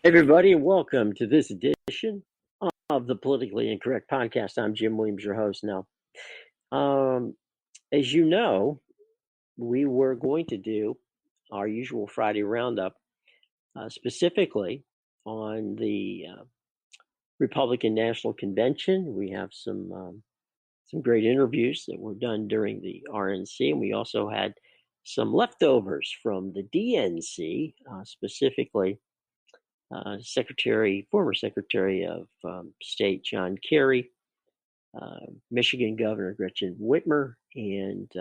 Everybody, and welcome to this edition of the Politically Incorrect Podcast. I'm Jim Williams, your host. Now, as you know, we were going to do our usual Friday roundup, specifically on the Republican National Convention. We have some great interviews that were done during the RNC, and we also had some leftovers from the DNC, specifically. Former Secretary of State John Kerry, Michigan Governor Gretchen Whitmer, and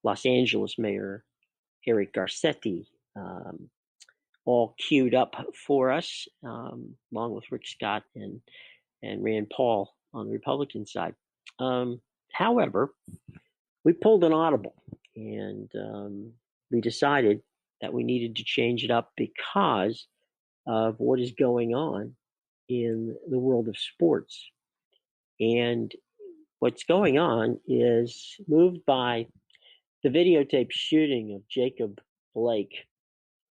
Los Angeles Mayor Eric Garcetti, all queued up for us, along with Rick Scott and Rand Paul on the Republican side. However, we pulled an audible, and we decided that we needed to change it up because of what is going on in the world of sports. And what's going on is moved by the videotaped shooting of Jacob Blake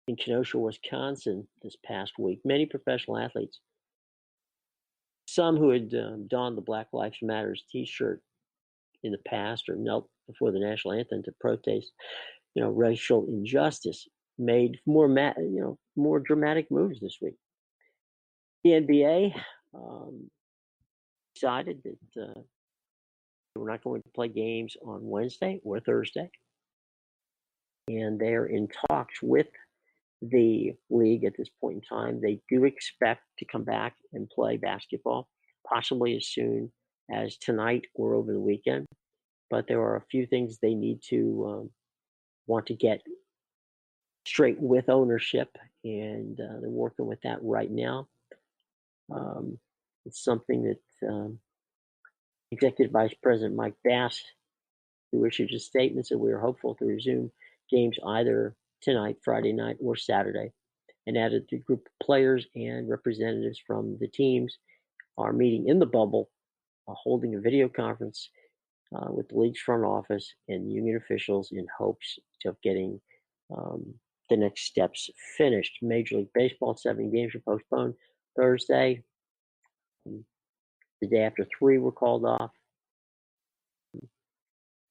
in Kenosha, Wisconsin this past week. Many professional athletes, some who had donned the Black Lives Matters t-shirt in the past or knelt before the national anthem to protest, racial injustice, made more dramatic moves this week. The NBA decided that we're not going to play games on Wednesday or Thursday. And they're in talks with the league at this point in time. They do expect to come back and play basketball, possibly as soon as tonight or over the weekend. But there are a few things they need to want to get straight with ownership, and they're working with that right now. It's something that Executive Vice President Mike Bass, who issued a statement, said we are hopeful to resume games either tonight, Friday night, or Saturday, and added the group of players and representatives from the teams are meeting in the bubble, holding a video conference with the league's front office and union officials in hopes of getting the next steps finished. Major League Baseball, 7 games were postponed Thursday. The day after 3 were called off.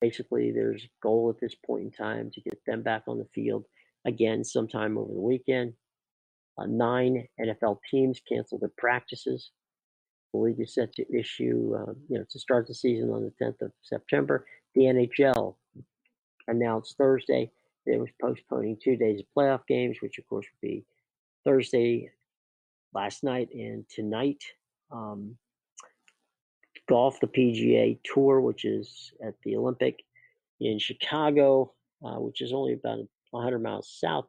Basically, there's a goal at this point in time to get them back on the field again sometime over the weekend. 9 NFL teams canceled their practices. The league is set to issue, to start the season on the 10th of September. The NHL announced Thursday that it was postponing 2 days of playoff games, which of course would be Thursday last night and tonight. Golf, the PGA Tour, which is at the Olympic in Chicago, which is only about 100 miles south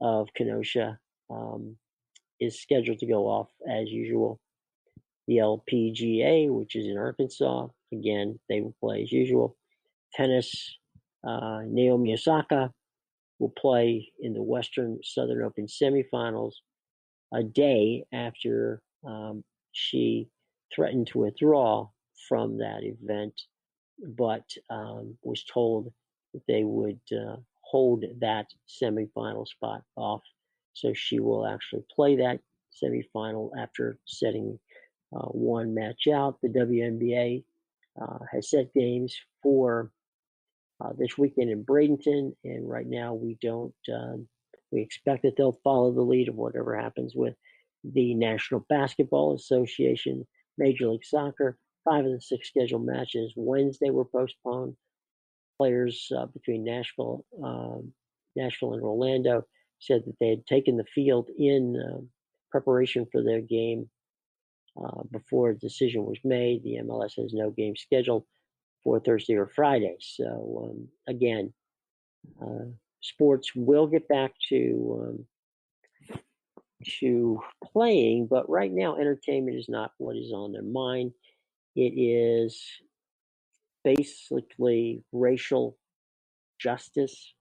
of Kenosha, is scheduled to go off as usual. The LPGA, which is in Arkansas, again, they will play as usual. Tennis, Naomi Osaka will play in the Western Southern Open semifinals a day after she threatened to withdraw from that event, but was told that they would hold that semifinal spot off. So she will actually play that semifinal after setting one match out. The WNBA has set games for this weekend in Bradenton, and right now we expect that they'll follow the lead of whatever happens with the National Basketball Association. Major League Soccer, 5 of the 6 scheduled matches Wednesday were postponed. Players between Nashville and Orlando said that they had taken the field in preparation for their game before a decision was made. The MLS has no game scheduled for Thursday or Friday. So again, sports will get back to playing, but right now entertainment is not what is on their mind. It is basically racial justice,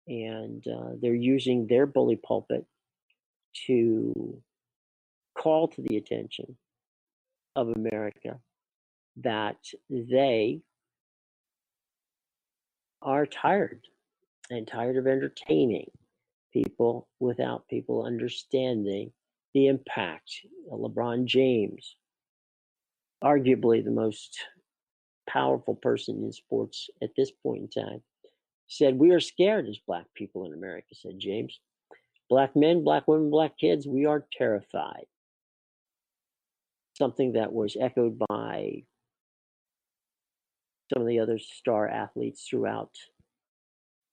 and they're using their bully pulpit to call to the attention of America that they are tired of entertaining people without people understanding the impact. LeBron James, arguably the most powerful person in sports at this point in time, said, "We are scared as black people in America," said James. "Black men, black women, black kids, we are terrified." Something that was echoed by some of the other star athletes throughout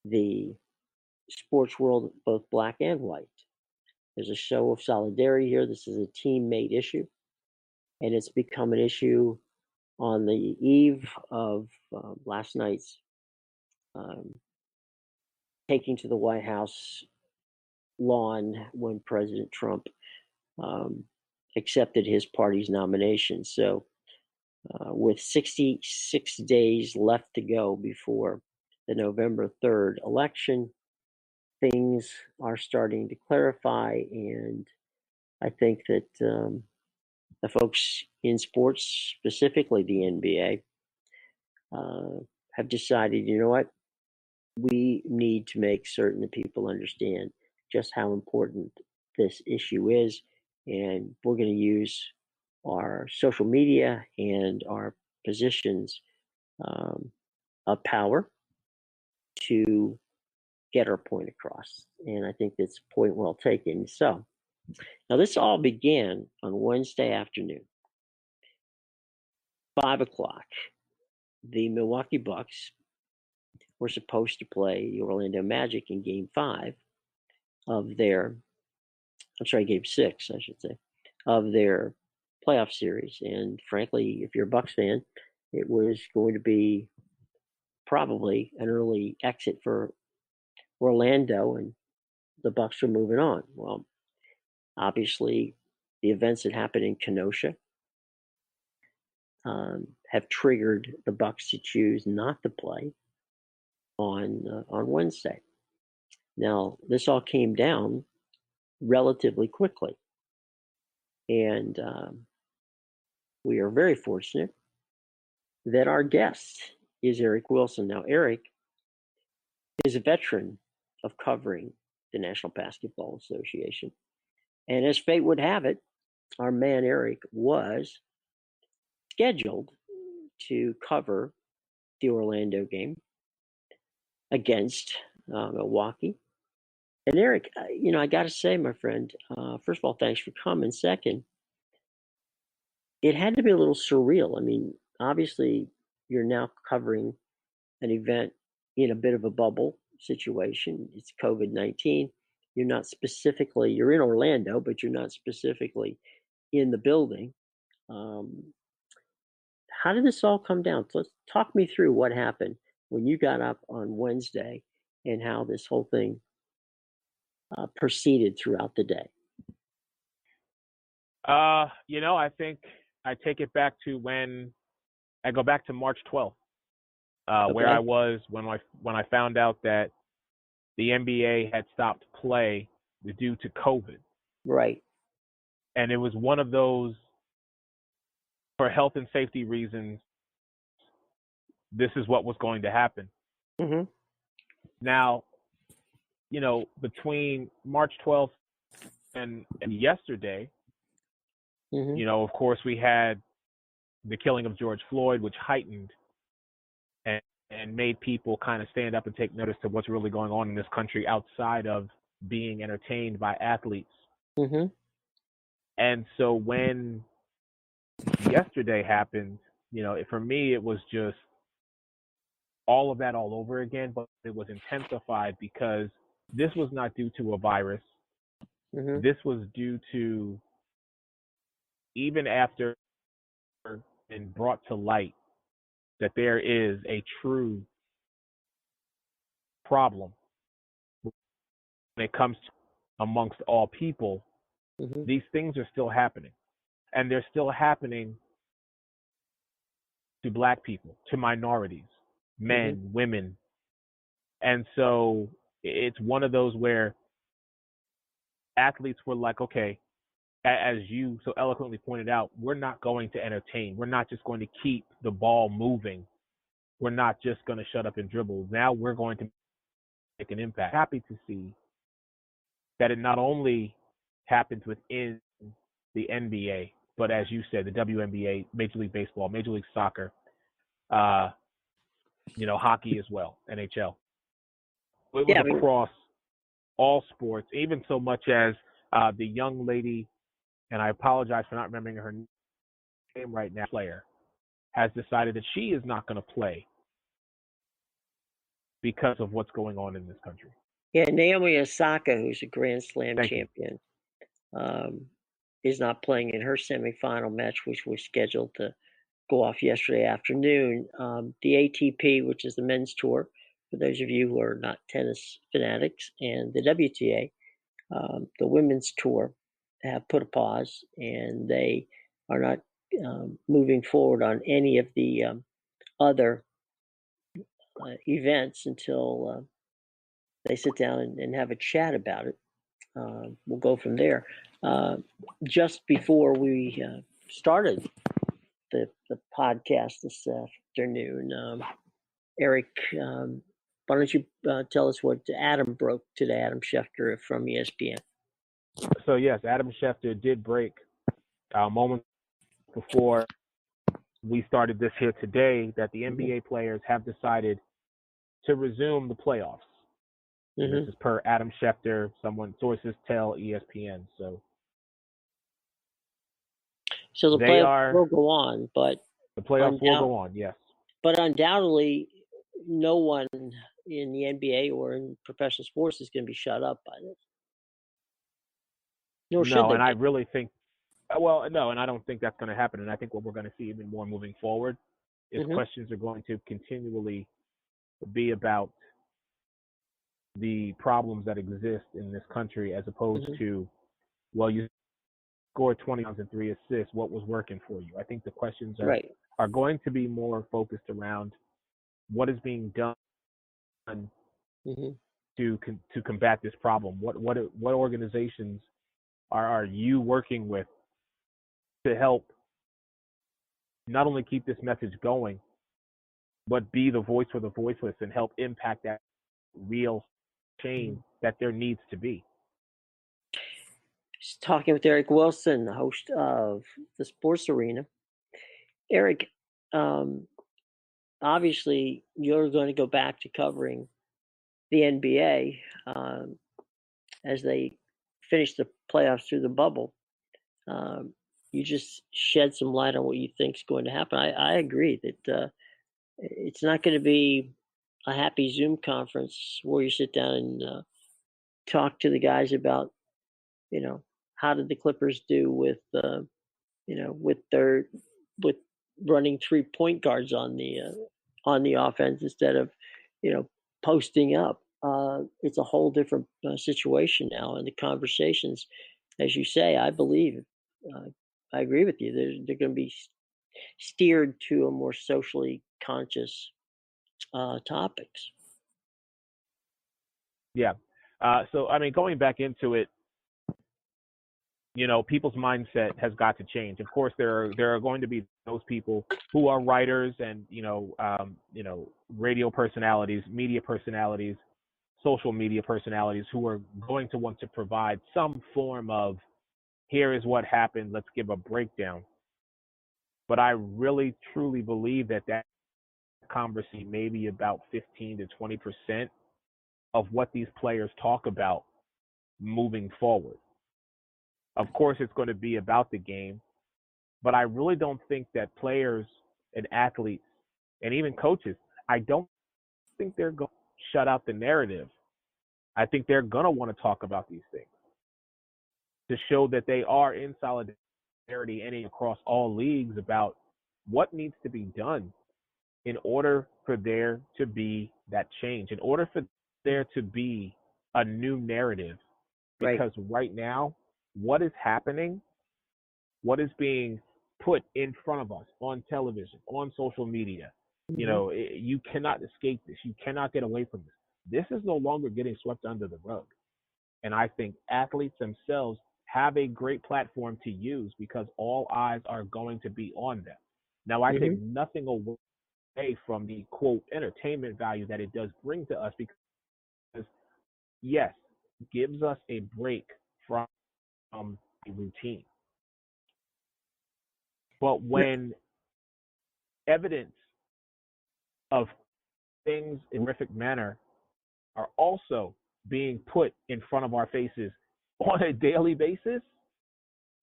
the sports world, both black and white. There's a show of solidarity here. This is a team-made issue, and it's become an issue on the eve of last night's taking to the White House lawn when President Trump accepted his party's nomination. So, with 66 days left to go before the November 3rd election, things are starting to clarify, and I think that the folks in sports, specifically the NBA, have decided, you know what, we need to make certain that people understand just how important this issue is, and we're going to use our social media and our positions of power to get our point across. And I think that's a point well taken. So, now this all began on Wednesday afternoon, 5 o'clock. The Milwaukee Bucks were supposed to play the Orlando Magic in Game 5 of their, Game 6, I should say, of their playoff series. And frankly, if you're a Bucks fan, it was going to be probably an early exit for Orlando, and the Bucks were moving on. Well, obviously, the events that happened in Kenosha have triggered the Bucks to choose not to play on Wednesday. Now, this all came down relatively quickly, and we are very fortunate that our guest is Eric Wilson. Now, Eric is a veteran of covering the National Basketball Association, and as fate would have it, our man Eric was scheduled to cover the Orlando game against Milwaukee. And Eric, I got to say, my friend, first of all, thanks for coming. Second, it had to be a little surreal. I mean, obviously, you're now covering an event in a bit of a bubble situation. It's COVID-19. You're in Orlando, but you're not specifically in the building. How did this all come down? Let's talk me through what happened when you got up on Wednesday and how this whole thing proceeded throughout the day. I think I take it back to when I go back to March 12th, where I was when I found out that the NBA had stopped play due to COVID. Right. And it was one of those, for health and safety reasons, this is what was going to happen. Mm-hmm. Now, between March 12th and yesterday, mm-hmm. Of course, we had the killing of George Floyd, which heightened and made people kind of stand up and take notice to what's really going on in this country outside of being entertained by athletes. Mm-hmm. And so when yesterday happened, for me, it was just all of that all over again, but it was intensified because this was not due to a virus. Mm-hmm. This was due to, even after been brought to light, that there is a true problem when it comes to amongst all people. Mm-hmm. These things are still happening, and they're still happening to Black people, to minorities, men, mm-hmm. women. And so it's one of those where athletes were like, okay, as you so eloquently pointed out, we're not going to entertain. We're not just going to keep the ball moving. We're not just going to shut up and dribble. Now we're going to make an impact. Happy to see that it not only happens within the NBA, but as you said, the WNBA, Major League Baseball, Major League Soccer, uh, hockey as well, NHL. It was Yeah, I mean, across all sports, even so much as the young lady, and I apologize for not remembering her name right now, player, has decided that she is not going to play because of what's going on in this country. yeah, Naomi Osaka, who's a Grand Slam Thank you. champion, um, is not playing in her semifinal match, which was scheduled to go off yesterday afternoon. The ATP, which is the men's tour, for those of you who are not tennis fanatics, and the WTA, the women's tour, have put a pause, and they are not moving forward on any of the other events until they sit down and have a chat about it. We'll go from there. Uh, just before we started the podcast this afternoon, Eric, why don't you tell us what Adam broke today, Adam Schefter from ESPN? So yes, Adam Schefter did break moments before we started this here today that the Mm-hmm. NBA players have decided to resume the playoffs. And this Mm-hmm. is per Adam Schefter. Sources tell ESPN. So the They playoffs are will go on, but the playoffs will go on. Yes. undoubtedly, no one in the NBA or in professional sports is going to be shut up by this. Nor should No, they and I be. really think well, no, and I don't think that's going to happen. And I think what we're going to see even more moving forward is Mm-hmm. questions are going to continually be about the problems that exist in this country as opposed Mm-hmm. to, well, you scored 20 points and 3 assists. What was working for you? I think the questions Right. are going to be more focused around what is being done Mm-hmm. to combat this problem. What organizations are you working with to help not only keep this message going, but be the voice for the voiceless and help impact that real change that there needs to be. Just talking with Eric Wilson, the host of the Sports Arena. Eric, um, obviously, you're going to go back to covering the NBA as they finish the playoffs through the bubble. Um, you just shed some light on what you think is going to happen. I agree that it's not going to be a happy Zoom conference where you sit down and talk to the guys about, how did the Clippers do with, with their with running 3 point guards on the offense instead of, you know, posting up. It's a whole different situation now, and the conversations, as you say, I believe, uh, I agree with you. They're going to be steered to a more socially conscious topics. Yeah. So I mean, going back into it, people's mindset has got to change. Of course, there are going to be those people who are writers and radio personalities, media personalities, social media personalities who are going to want to provide some form of here is what happened. Let's give a breakdown. But I really truly believe that conversation may be about 15 to 20% of what these players talk about moving forward. Of course, it's going to be about the game, but I really don't think that players and athletes and even coaches, I don't think they're going to shut out the narrative. I think they're going to want to talk about these things to show that they are in solidarity and across all leagues about what needs to be done in order for there to be that change, in order for there to be a new narrative. Right. Because right now, what is happening, what is being put in front of us on television, on social media, Mm-hmm. you cannot escape this. You cannot get away from this. This is no longer getting swept under the rug. And I think athletes themselves have a great platform to use because all eyes are going to be on them. Now, I Mm-hmm. take nothing away from the quote entertainment value that it does bring to us because, yes, gives us a break from a routine. But when evidence of things in horrific manner are also being put in front of our faces on a daily basis,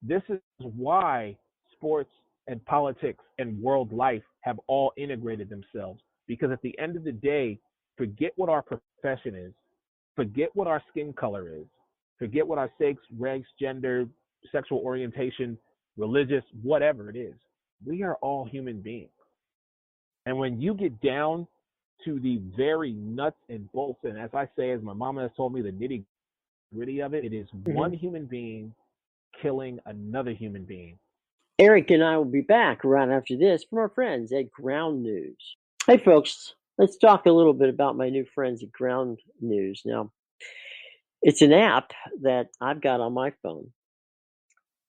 this is why sports and politics and world life have all integrated themselves. Because at the end of the day, forget what our profession is, forget what our skin color is, forget what our sex, race, gender, sexual orientation, religious, whatever it is. We are all human beings. And when you get down to the very nuts and bolts, and as I say, as my mama has told me, the nitty gritty of it, it is one human being killing another human being. Eric and I will be back right after this from our friends at Ground News. Hey, folks, let's talk a little bit about my new friends at Ground News. Now, it's an app that I've got on my phone,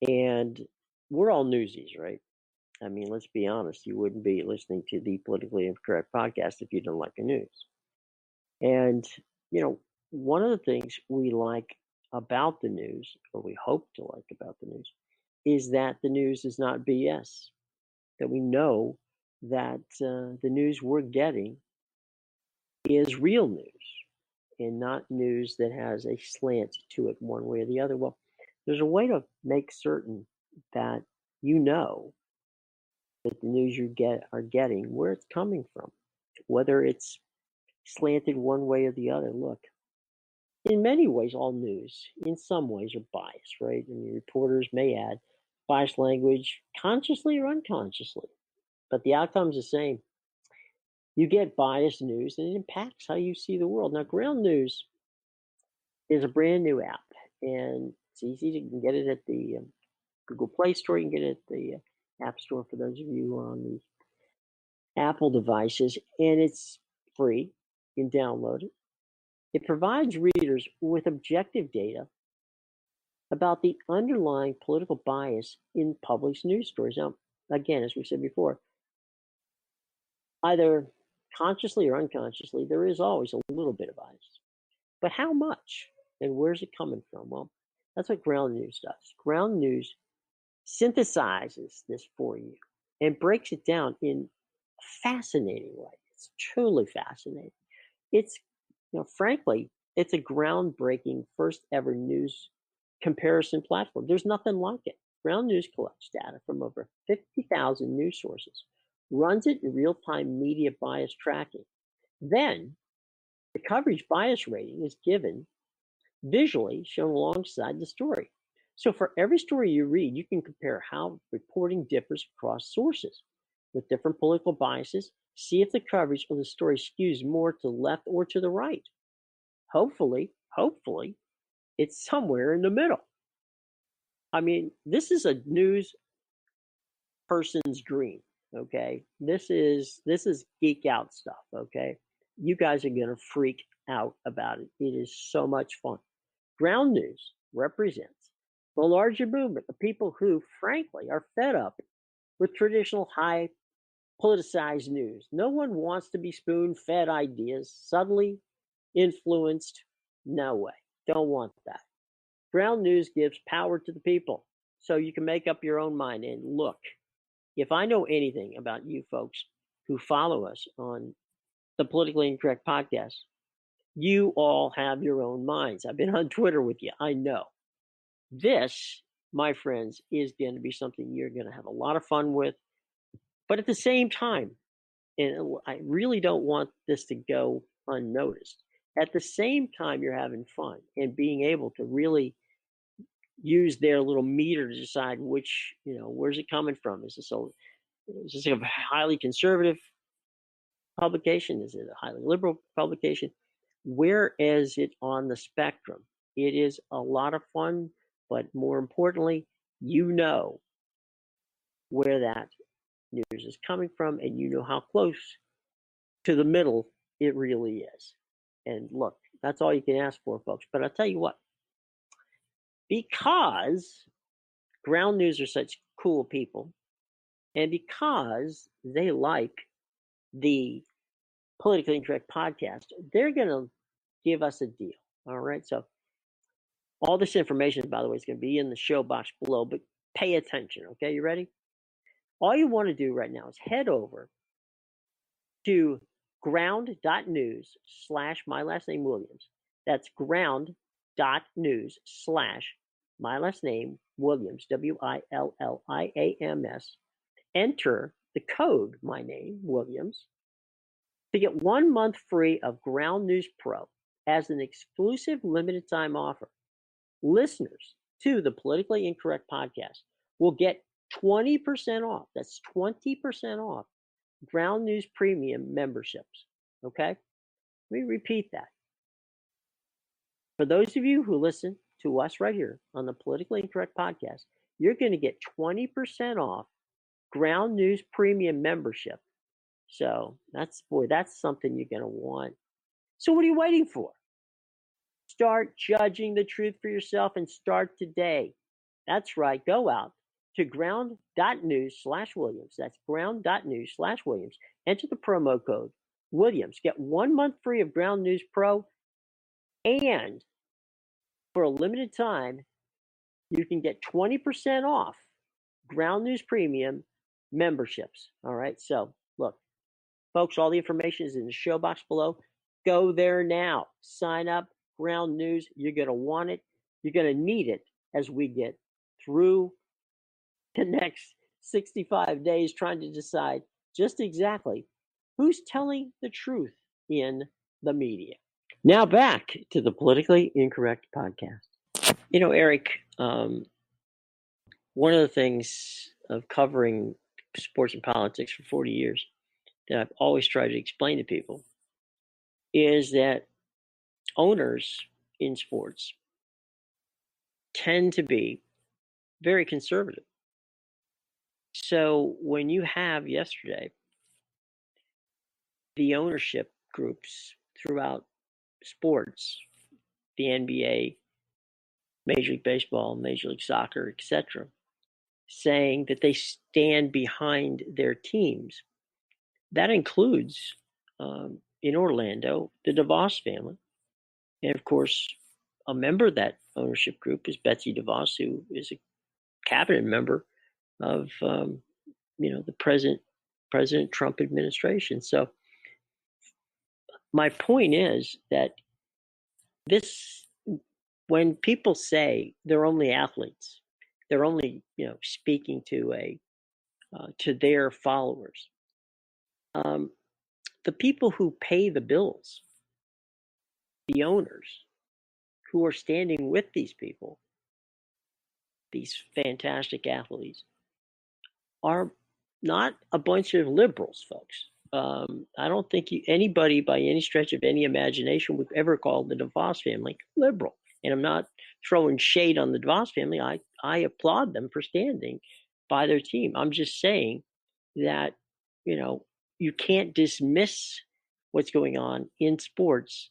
and we're all newsies, right? I mean, let's be honest. You wouldn't be listening to the Politically Incorrect podcast if you didn't like the news. And, one of the things we like about the news, or we hope to like about the news, is that the news is not BS. That we know that the news we're getting is real news and not news that has a slant to it one way or the other. Well, there's a way to make certain that you know that the news you are getting, where it's coming from, whether it's slanted one way or the other. Look, in many ways, all news, in some ways, are biased, right? I mean, reporters may add biased language consciously or unconsciously, but the outcome's the same. You get biased news, and it impacts how you see the world. Now, Ground News is a brand new app, and it's easy to get it at the Google Play Store. You can get it at the App Store for those of you who are on the Apple devices, and it's free. You can download it. It provides readers with objective data about the underlying political bias in published news stories. Now, again, as we said before, either consciously or unconsciously, there is always a little bit of bias. But how much? And where's it coming from? Well, that's what Ground News does. Ground News synthesizes this for you and breaks it down in a fascinating way. It's truly fascinating. It's, frankly, it's a groundbreaking first ever news comparison platform. There's nothing like it. Ground News collects data from over 50,000 news sources, runs it in real-time media bias tracking. Then the coverage bias rating is given visually shown alongside the story. So for every story you read, you can compare how reporting differs across sources with different political biases, see if the coverage of the story skews more to the left or to the right. Hopefully, it's somewhere in the middle. I mean, this is a news person's dream, okay? This is geek out stuff, okay? You guys are going to freak out about it. It is so much fun. Ground News represents the larger movement of people who, frankly, are fed up with traditional high politicized news. No one wants to be spoon-fed ideas, subtly influenced. No way. Don't want that. Ground News gives power to the people so you can make up your own mind. And look, if I know anything about you folks who follow us on the Politically Incorrect podcast, you all have your own minds. I've been on Twitter with you. I know. This, my friends, is going to be something you're going to have a lot of fun with. But at the same time, and I really don't want this to go unnoticed, at the same time you're having fun and being able to really use their little meter to decide which, where's it coming from? Is this a highly conservative publication? Is it a highly liberal publication? Where is it on the spectrum? It is a lot of fun, but more importantly, you know where that news is coming from, and you know how close to the middle it really is. And look, that's all you can ask for, folks. But I'll tell you what, because Ground News are such cool people, and because they like the Politically Incorrect podcast, they're going to give us a deal. All right. So all this information, by the way, is going to be in the show box below, but pay attention. Okay. You ready? All you want to do right now is head over to ground.news slash my last name Williams. That's ground.news slash my last name Williams, WILLIAMS. Enter the code my name Williams to get 1 month free of Ground News Pro as an exclusive limited time offer. Listeners to the Politically Incorrect podcast will get 20% off. That's 20% off Ground News Premium memberships. Okay? Let me repeat that. For those of you who listen to us right here on the Politically Incorrect podcast, you're going to get 20% off Ground News Premium membership. So that's something you're going to want. So what are you waiting for? Start judging the truth for yourself and start today. That's right. Go out to ground.news/Williams. That's ground.news/Williams. Enter the promo code Williams. Get 1 month free of Ground News Pro. And for a limited time, you can get 20% off Ground News Premium memberships. All right. So look, folks, all the information is in the show box below. Go there now. Sign up. Ground News. You're going to want it. You're going to need it as we get through the next 65 days trying to decide just exactly who's telling the truth in the media. Now back to the Politically Incorrect podcast. You know, Eric, one of the things of covering sports and politics for 40 years that I've always tried to explain to people is that owners in sports tend to be very conservative. So when you have yesterday the ownership groups throughout sports, the NBA, Major League Baseball, Major League Soccer, etc., saying that they stand behind their teams, that includes in Orlando the DeVos family, and of course a member of that ownership group is Betsy DeVos, who is a cabinet member of the President Trump administration. So my point is that when people say they're only athletes, they're only speaking to their followers. The people who pay the bills, the owners who are standing with these people, these fantastic athletes, are not a bunch of liberals, folks. I don't think anybody by any stretch of any imagination would ever call the DeVos family liberal. And I'm not throwing shade on the DeVos family. I applaud them for standing by their team. I'm just saying that, you can't dismiss what's going on in sports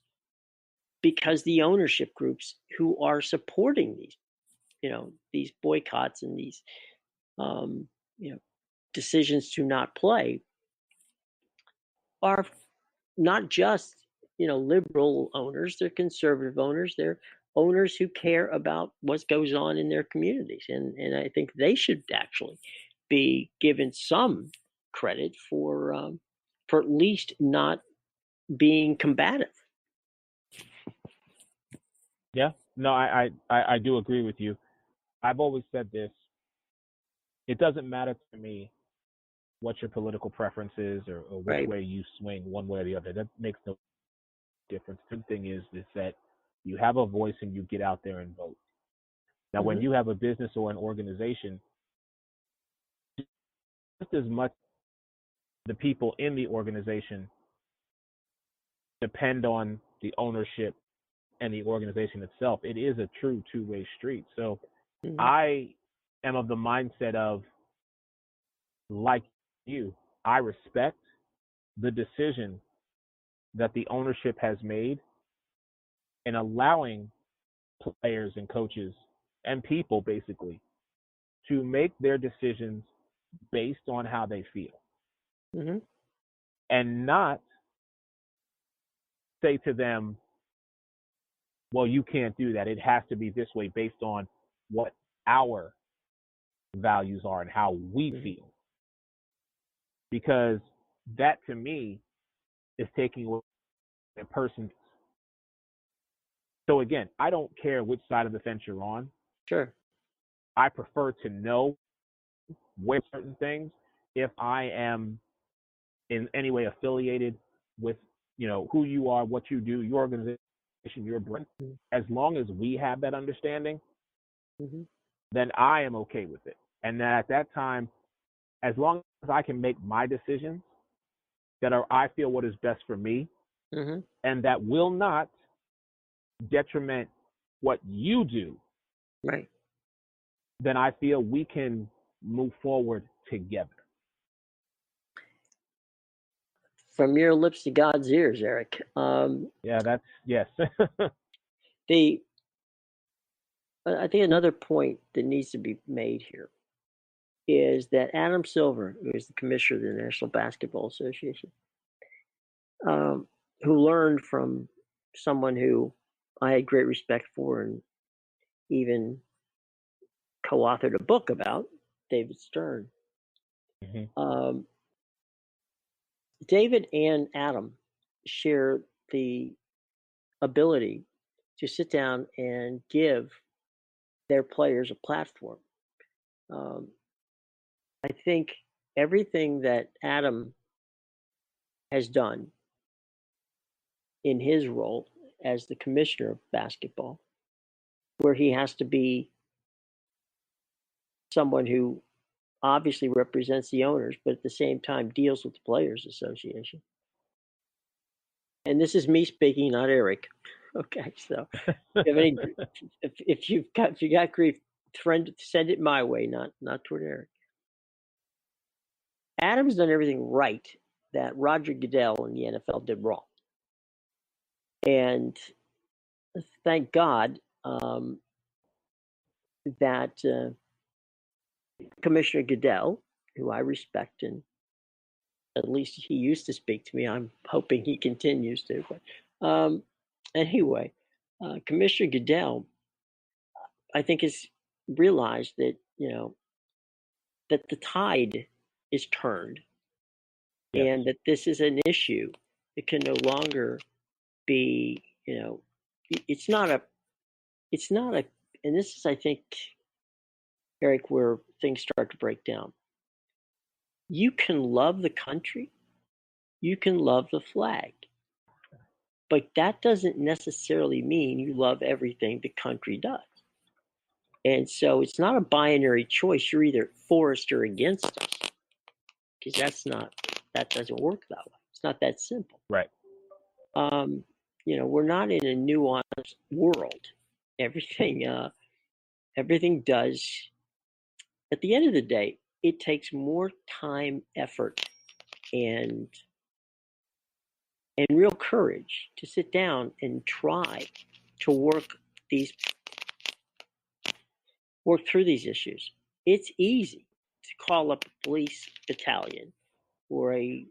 because the ownership groups who are supporting these boycotts and these, decisions to not play are not just, liberal owners, they're conservative owners, they're owners who care about what goes on in their communities. And I think they should actually be given some credit for at least not being combative. Yeah, no, I do agree with you. I've always said this. It doesn't matter to me what your political preference is or which Right. way you swing one way or the other. That makes no difference. The thing is that you have a voice and you get out there and vote. Now, when you have a business or an organization, just as much the people in the organization depend on the ownership and the organization itself. It is a true two-way street. So I am of the mindset of, like you, I respect the decision that the ownership has made in allowing players and coaches and people basically to make their decisions based on how they feel and not say to them, well, you can't do that. It has to be this way based on what our values are and how we feel. because that to me is taking away a person's. So again, I don't care which side of the fence you're on. Sure. I prefer to know where certain things if I am in any way affiliated with, who you are, what you do, your organization, your brand. Mm-hmm. As long as we have that understanding, Mm-hmm. then I am okay with it. And then at that time, as long as I can make my decisions that are I feel what is best for me, Mm-hmm. and that will not detriment what you do, Right. then I feel we can move forward together. From your lips to God's ears, Eric. Yeah, that's yes. I think another point that needs to be made here is that Adam Silver, who is the commissioner of the National Basketball Association, who learned from someone who I had great respect for and even co-authored a book about, David Stern. Mm-hmm. David and Adam share the ability to sit down and give their players a platform. I think everything that Adam has done in his role as the commissioner of basketball, where he has to be someone who obviously represents the owners, but at the same time deals with the Players Association. And this is me speaking, not Eric. Okay, so if you got grief, friend, send it my way, not toward Eric. Adam's done everything right that Roger Goodell and the NFL did wrong, and thank God that Commissioner Goodell, who I respect and at least he used to speak to me. I'm hoping he continues to. But anyway, Commissioner Goodell, I think, has realized that that the tide is turned, Yes. and that this is an issue that can no longer be. It's not a. It's not a. And this is, I think, Eric, where things start to break down. You can love the country, you can love the flag, but that doesn't necessarily mean you love everything the country does. And so it's not a binary choice. You're either for us or against us, because that doesn't work that way. It's not that simple. Right. We're not in a nuanced world. Everything does. At the end of the day, it takes more time, effort, and real courage to sit down and try to work through these issues. It's easy to call up a police battalion or a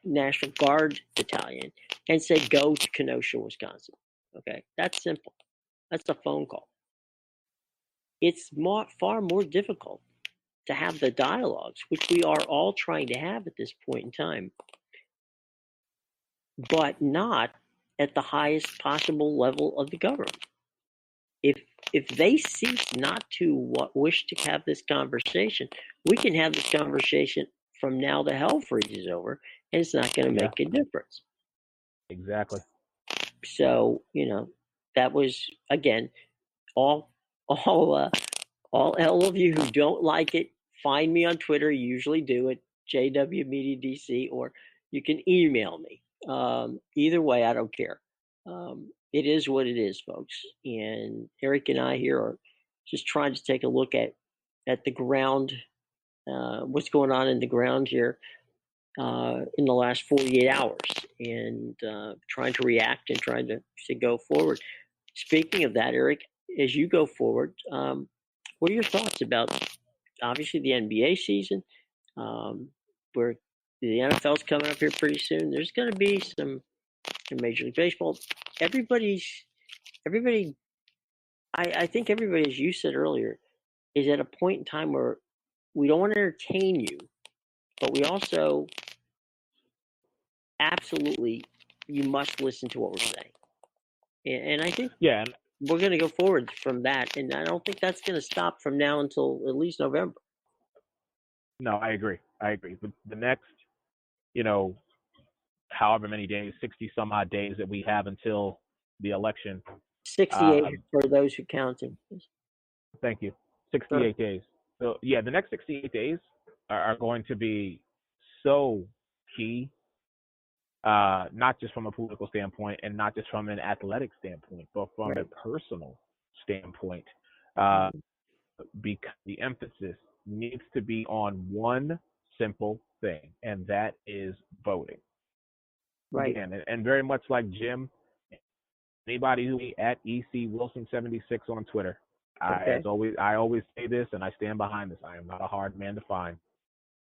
National Guard battalion and say, go to Kenosha, Wisconsin. Okay, that's simple. That's a phone call. It's far more difficult to have the dialogues, which we are all trying to have at this point in time, but not at the highest possible level of the government. If they cease not to wish to have this conversation, we can have this conversation from now to hell freezes over, and it's not going to make a difference. Exactly. So that was, again, all of you who don't like it, find me on Twitter. You usually do it, JW Media DC, or you can email me. Either way, I don't care. It is what it is, folks. And Eric and I here are just trying to take a look at the ground, what's going on in the ground here in the last 48 hours, and trying to react and trying to go forward. Speaking of that, Eric, as you go forward, what are your thoughts about, obviously, the NBA season, where the NFL's coming up here pretty soon? There's going to be some Major League Baseball. Everybody, I think everybody, as you said earlier, is at a point in time where we don't want to entertain you but we also absolutely, you must listen to what we're saying. And I think Yeah, we're going to go forward from that. And I don't think that's going to stop from now until at least November. no, I agree. But the next, you know, however many days, 60 some odd days that we have until the election. 68 for those who counting. Thank you. 68 days. So yeah, the next 68 days are going to be so key, not just from a political standpoint and not just from an athletic standpoint, but from a personal standpoint. Because the emphasis needs to be on one simple thing, and that is voting. Right. Again, and very much like Jim, anybody who at EC Wilson 76 on Twitter. I always say this, and I stand behind this. I am not a hard man to find,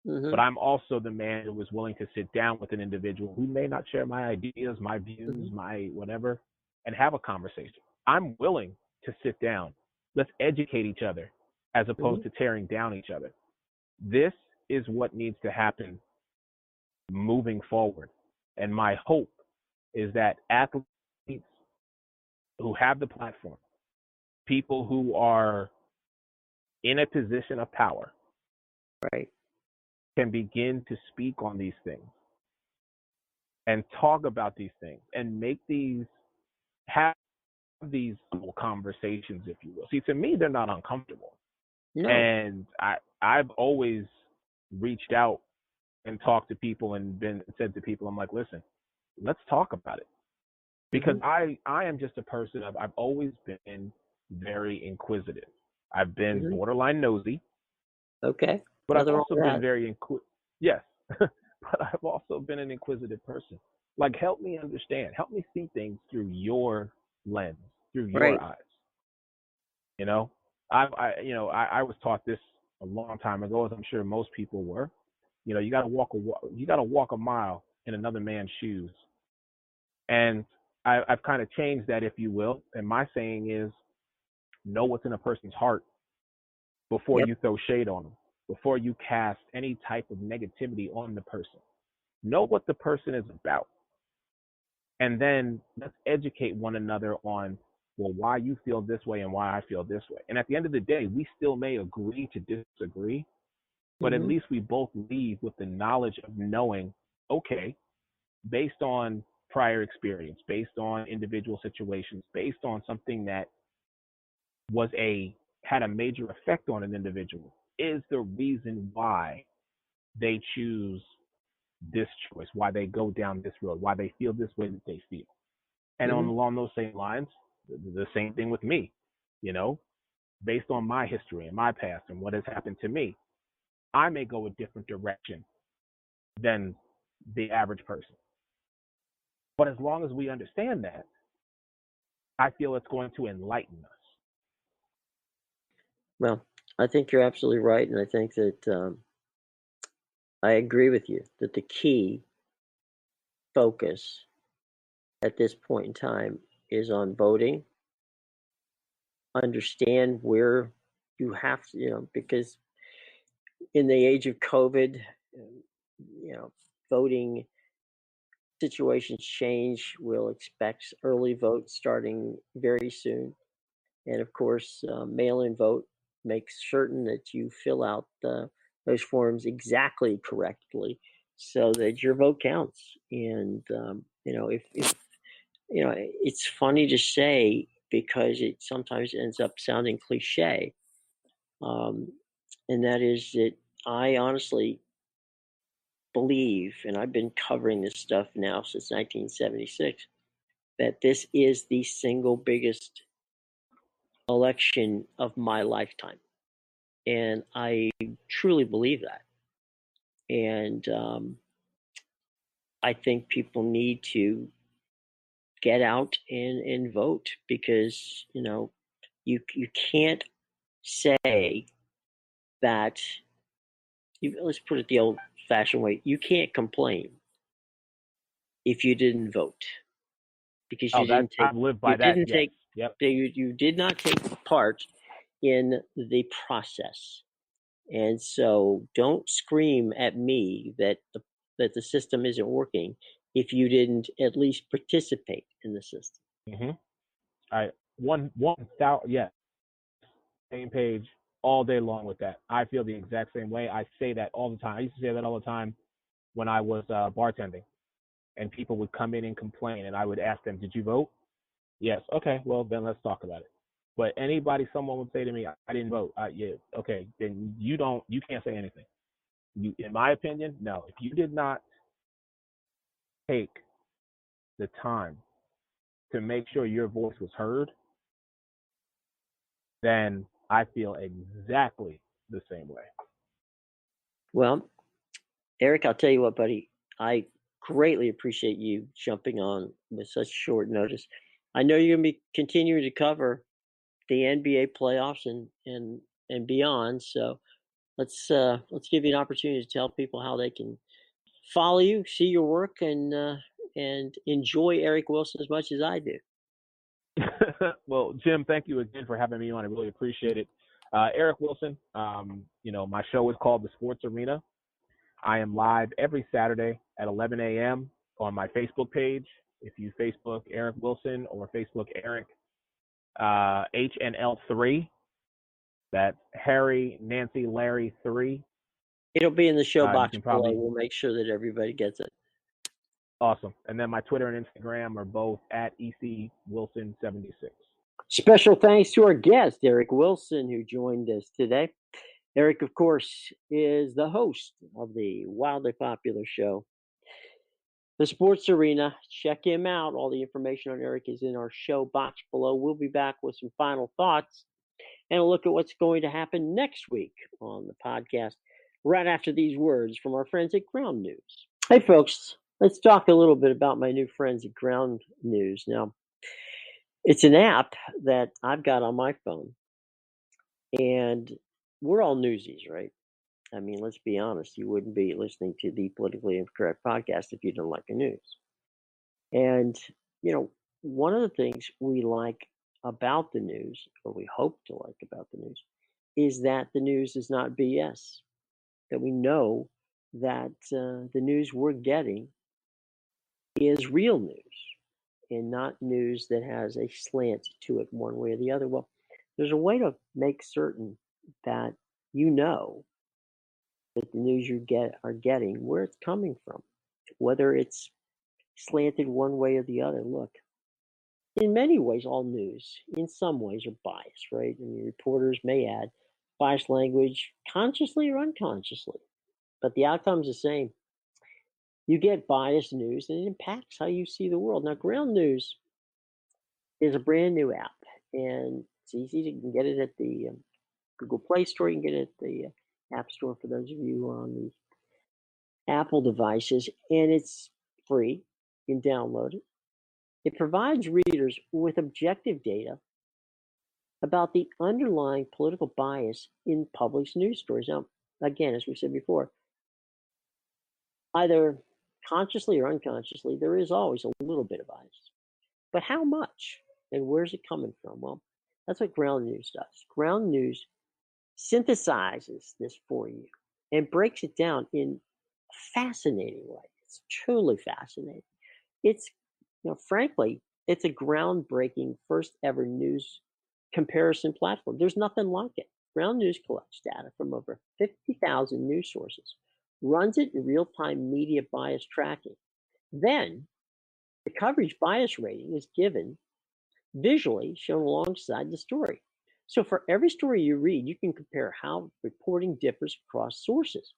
but I'm also the man who is willing to sit down with an individual who may not share my ideas, my views, my whatever, and have a conversation. I'm willing to sit down. Let's educate each other as opposed to tearing down each other. This is what needs to happen moving forward. And my hope is that athletes who have the platform, people who are in a position of power, can begin to speak on these things and talk about these things and have these conversations, if you will. See, to me, they're not uncomfortable. No. And I've always reached out and talked to people and said to people, I'm like, listen, let's talk about it. Because I am just a person I've always been very inquisitive. I've been borderline nosy. Okay. But I've also been very yes. But I've also been an inquisitive person. Like, help me understand. Help me see things through your lens, through your eyes. You know, I was taught this a long time ago, as I'm sure most people were. You know, you got to walk a mile in another man's shoes. And I've kind of changed that, if you will. And my saying is, know what's in a person's heart before you throw shade on them, before you cast any type of negativity on the person. Know what the person is about. And then let's educate one another on, well, why you feel this way and why I feel this way. And at the end of the day, we still may agree to disagree, but at least we both leave with the knowledge of knowing, okay, based on prior experience, based on individual situations, based on something that had a major effect on an individual, is the reason why they choose this choice, why they go down this road, why they feel this way that they feel. And along those same lines, the same thing with me, you know, based on my history and my past and what has happened to me, I may go a different direction than the average person. But as long as we understand that, I feel it's going to enlighten us. Well, I think you're absolutely right. And I think that I agree with you that the key focus at this point in time is on voting. Understand where you have to, because in the age of COVID, voting situations change. We'll expect early votes starting very soon. And of course, mail-in vote makes certain that you fill out those forms exactly correctly so that your vote counts. And, if it's funny to say because it sometimes ends up sounding cliche. And that is that I honestly believe, and I've been covering this stuff now since 1976, that this is the single biggest election of my lifetime. And I truly believe that. And I think people need to get out and vote because, you can't say that, let's put it the old fashioned way, you can't complain if you didn't vote because you didn't take. I've lived by that. Yes. Yep. You did not take part in the process. And so don't scream at me that the system isn't working if you didn't at least participate in the system. Mm-hmm. I one thousand, yeah, same page all day long with that. I feel the exact same way. I say that all the time. I used to say that all the time when I was bartending, and people would come in and complain, and I would ask them, "Did you vote?" Yes. Okay. Well, then let's talk about it. But someone would say to me, "I didn't vote." Yeah. Okay. Then you can't say anything. In my opinion, no. If you did not take the time to make sure your voice was heard, then I feel exactly the same way. Well, Eric, I'll tell you what, buddy, I greatly appreciate you jumping on with such short notice. I know you're going to be continuing to cover the NBA playoffs and beyond. So let's give you an opportunity to tell people how they can follow you, see your work, and enjoy Eric Wilson as much as I do. Well, Jim, thank you again for having me on. I really appreciate it. Eric Wilson, my show is called The Sports Arena. I am live every Saturday at 11 a.m. on my Facebook page. If you Facebook Eric Wilson or Facebook Eric HNL3, that's Harry Nancy Larry 3. It'll be in the show You box can below. probably We'll make sure that everybody gets it. Awesome. And then my Twitter and Instagram are both at ECWilson76. Special thanks to our guest, Eric Wilson, who joined us today. Eric, of course, is the host of the wildly popular show, The Sports Arena. Check him out. All the information on Eric is in our show box below. We'll be back with some final thoughts and a look at what's going to happen next week on the podcast, right after these words from our friends at Ground News. Hey, folks, let's talk a little bit about my new friends at Ground News. Now, it's an app that I've got on my phone, and we're all newsies, right? I mean, let's be honest. You wouldn't be listening to the politically incorrect podcast if you didn't like the news. And, one of the things we like about the news, or we hope to like about the news, is that the news is not BS. That we know that the news we're getting is real news and not news that has a slant to it one way or the other. Well, there's a way to make certain that you know that the news you are getting, where it's coming from, whether it's slanted one way or the other. Look, in many ways, all news, in some ways, are biased, right? I mean, reporters may add biased language consciously or unconsciously, but the outcome's the same. You get biased news and it impacts how you see the world. Now, Ground News is a brand new app, and it's easy. You can get it at the Google Play Store. You can get it at the App Store for those of you who are on the Apple devices, and it's free. You can download it. It provides readers with objective data about the underlying political bias in published news stories. Now, again, as we said before, either consciously or unconsciously, there is always a little bit of bias. But how much? And where's it coming from? Well, that's what Ground News does. Ground News synthesizes this for you and breaks it down in a fascinating way. It's truly fascinating. It's, frankly, it's a groundbreaking first ever news comparison platform. There's nothing like it. Ground News collects data from over 50,000 news sources, runs it in real-time media bias tracking. Then the coverage bias rating is given visually shown alongside the story. So for every story you read, you can compare how reporting differs across sources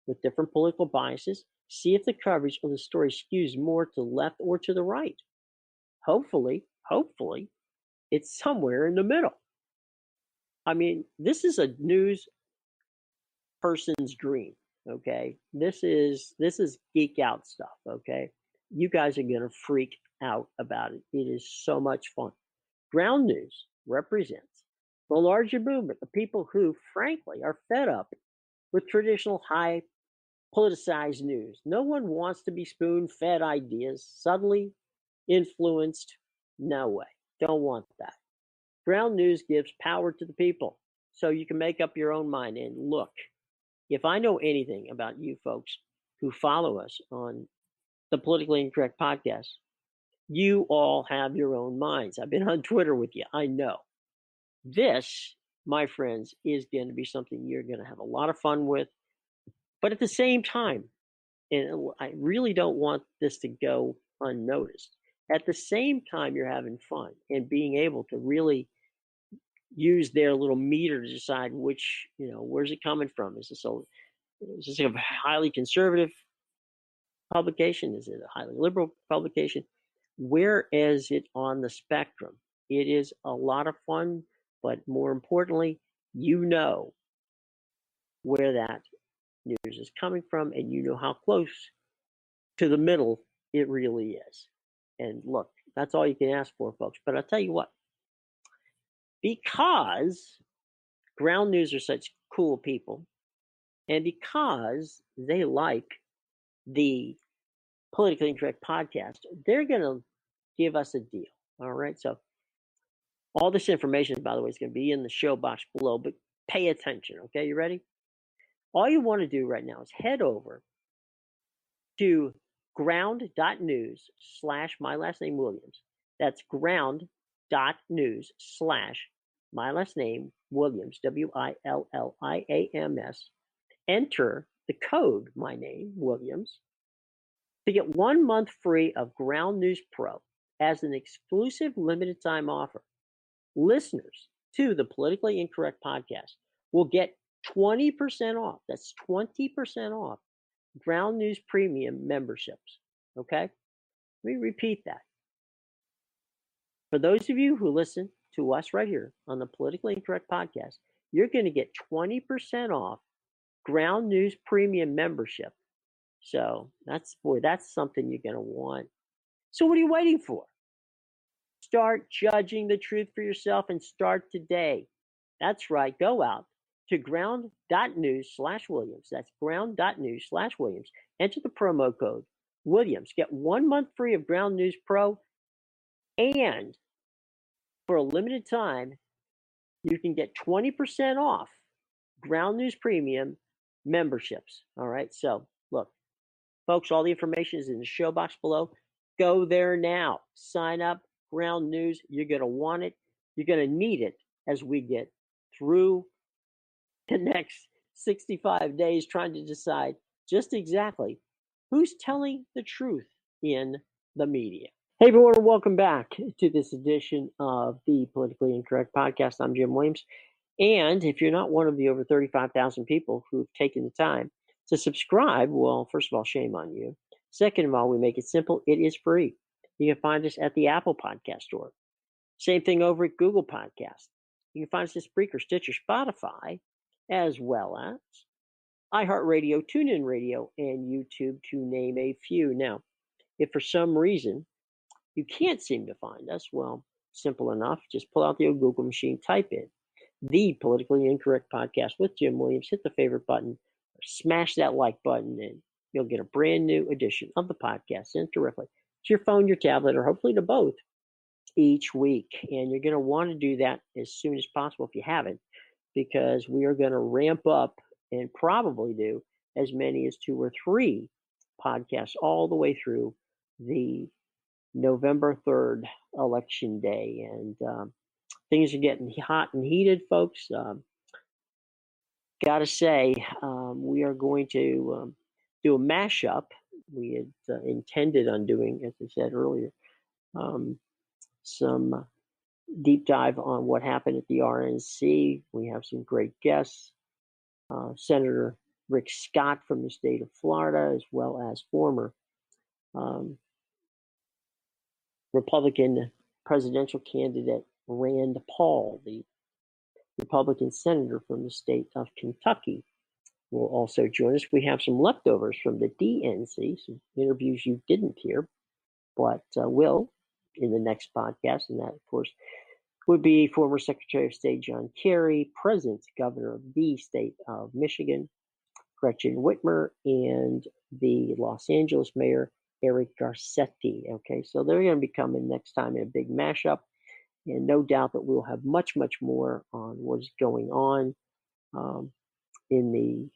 with different political biases, see if the coverage of the story skews more to the left or to the right. Hopefully, it's somewhere in the middle. I mean, this is a news person's dream, okay? This is geek out stuff, okay? You guys are going to freak out about it. It is so much fun. Ground News represents the larger movement of people who, frankly, are fed up with traditional high politicized news. No one wants to be spoon fed ideas, subtly influenced. No way. Don't want that. Ground News gives power to the people so you can make up your own mind. And look, if I know anything about you folks who follow us on the Politically Incorrect podcast, you all have your own minds. I've been on Twitter with you. I know. This, my friends, is going to be something you're going to have a lot of fun with. But at the same time, and I really don't want this to go unnoticed, at the same time you're having fun and being able to really use their little meter to decide which, where's it coming from? Is this a highly conservative publication? Is it a highly liberal publication? Where is it on the spectrum? It is a lot of fun, but more importantly, you know where that news is coming from, and you know how close to the middle it really is. And look, that's all you can ask for, folks. But I'll tell you what, because ground news are such cool people, and because they like the Politically Incorrect podcast, they're going to give us a deal. All right. So all this information, by the way, is going to be in the show box below, but pay attention. Okay. You ready? All you want to do right now is head over to ground.news / my last name Williams. That's ground.news / my last name Williams, WILLIAMS. Enter the code, my name, Williams, to get 1 month free of Ground News Pro as an exclusive limited time offer. Listeners to the Politically Incorrect podcast will get 20% off. That's 20% off Ground News Premium memberships. Okay? Let me repeat that. For those of you who listen to us right here on the Politically Incorrect podcast, you're going to get 20% off Ground News Premium membership. So that's something you're going to want. So what are you waiting for? Start judging the truth for yourself and start today. That's right. Go out to ground.news / Williams. That's ground.news / Williams. Enter the promo code Williams. Get 1 month free of Ground News Pro. And for a limited time, you can get 20% off Ground News Premium memberships. All right. So look, folks, all the information is in the show box below. Go there now. Sign up. Ground News. You're going to want it. You're going to need it as we get through the next 65 days trying to decide just exactly who's telling the truth in the media. Hey, everyone, and welcome back to this edition of the Politically Incorrect podcast. I'm Jim Williams. And if you're not one of the over 35,000 people who've taken the time to subscribe, well, first of all, shame on you. Second of all, we make it simple. It is free. You can find us at the Apple Podcast Store. Same thing over at Google Podcast. You can find us at Spreaker, Stitcher, Spotify, as well as iHeartRadio, TuneIn Radio, and YouTube, to name a few. Now, if for some reason you can't seem to find us, well, simple enough. Just pull out the old Google machine, type in the Politically Incorrect podcast with Jim Williams, hit the favorite button, or smash that like button, and you'll get a brand new edition of the podcast sent directly to your phone, your tablet, or hopefully to both each week. And you're going to want to do that as soon as possible if you haven't, because we are going to ramp up and probably do as many as 2 or 3 podcasts all the way through the November 3rd election day. And things are getting hot and heated, folks. Got to say, we are going to do a mashup. We had intended on doing, as I said earlier, some deep dive on what happened at the RNC. We have some great guests. Senator Rick Scott from the state of Florida, as well as former Republican presidential candidate Rand Paul, the Republican senator from the state of Kentucky, will also join us. We have some leftovers from the DNC, some interviews you didn't hear, but will in the next podcast. And that, of course, would be former Secretary of State John Kerry, present governor of the state of Michigan, Gretchen Whitmer, and the Los Angeles mayor, Eric Garcetti. Okay, so they're going to be coming next time in a big mashup. And no doubt that we'll have much, much more on what's going on in the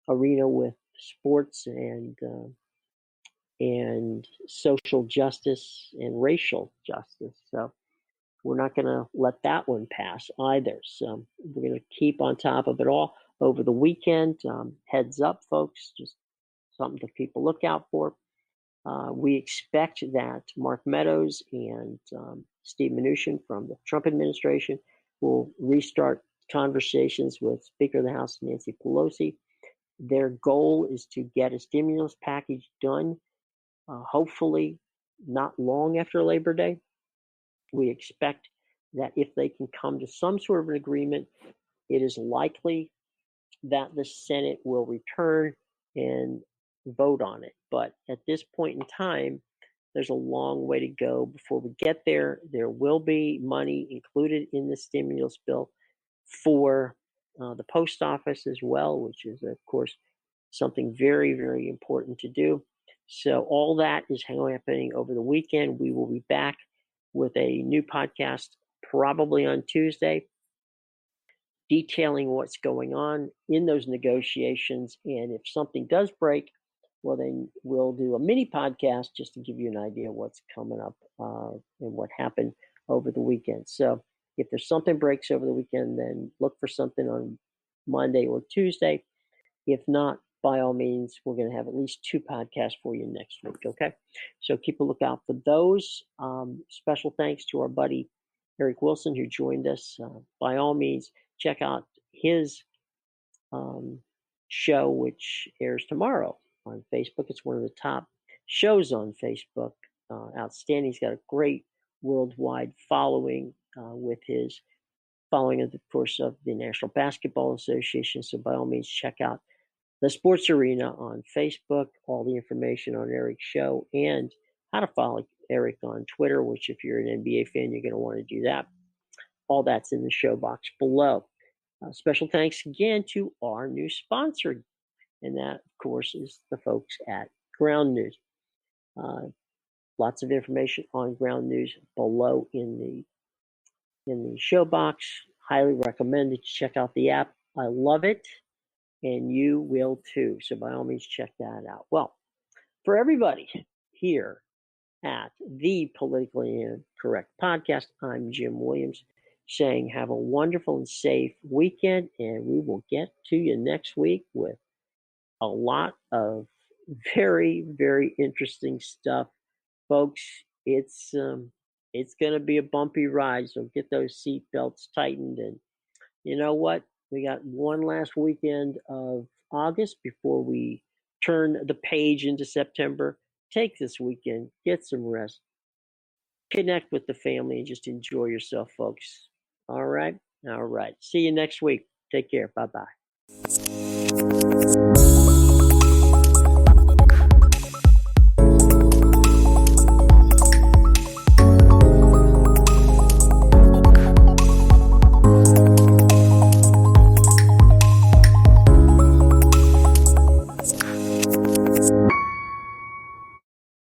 arena with sports and social justice and racial justice. So we're not going to let that one pass either. So we're going to keep on top of it all over the weekend. Heads up, folks, just something to keep a lookout for. We expect that Mark Meadows and Steve Mnuchin from the Trump administration will restart conversations with Speaker of the House Nancy Pelosi. Their goal is to get a stimulus package done, hopefully not long after Labor Day. We expect that if they can come to some sort of an agreement, it is likely that the Senate will return and vote on it. But at this point in time, there's a long way to go before we get there. There will be money included in the stimulus bill for the post office as well, which is, of course, something very, very important to do. So all that is happening over the weekend. We will be back with a new podcast probably on Tuesday, detailing what's going on in those negotiations. And if something does break, well, then we'll do a mini podcast just to give you an idea of what's coming up and what happened over the weekend. So if there's something breaks over the weekend, then look for something on Monday or Tuesday. If not, by all means, we're going to have at least 2 podcasts for you next week, okay? So keep a lookout for those. Special thanks to our buddy Eric Wilson, who joined us. By all means, check out his show, which airs tomorrow on Facebook. It's one of the top shows on Facebook. Outstanding. He's got a great worldwide following with his following, of course, of the National Basketball Association. So by all means, check out the Sports Arena on Facebook, all the information on Eric's show, and how to follow Eric on Twitter, which if you're an NBA fan, you're going to want to do that. All that's in the show box below. Special thanks again to our new sponsor, and that, of course, is the folks at Ground News. Lots of information on Ground News below in the show box. Highly recommend that you check out the app. I love it, and you will too. So by all means, check that out. Well, for everybody here at the Politically Incorrect Podcast, I'm Jim Williams, saying have a wonderful and safe weekend, and we will get to you next week with a lot of very, very interesting stuff. Folks, it's going to be a bumpy ride, so get those seat belts tightened. And you know what? We got one last weekend of August before we turn the page into September. Take this weekend, get some rest, connect with the family, and just enjoy yourself, folks. All right? All right. See you next week. Take care. Bye-bye.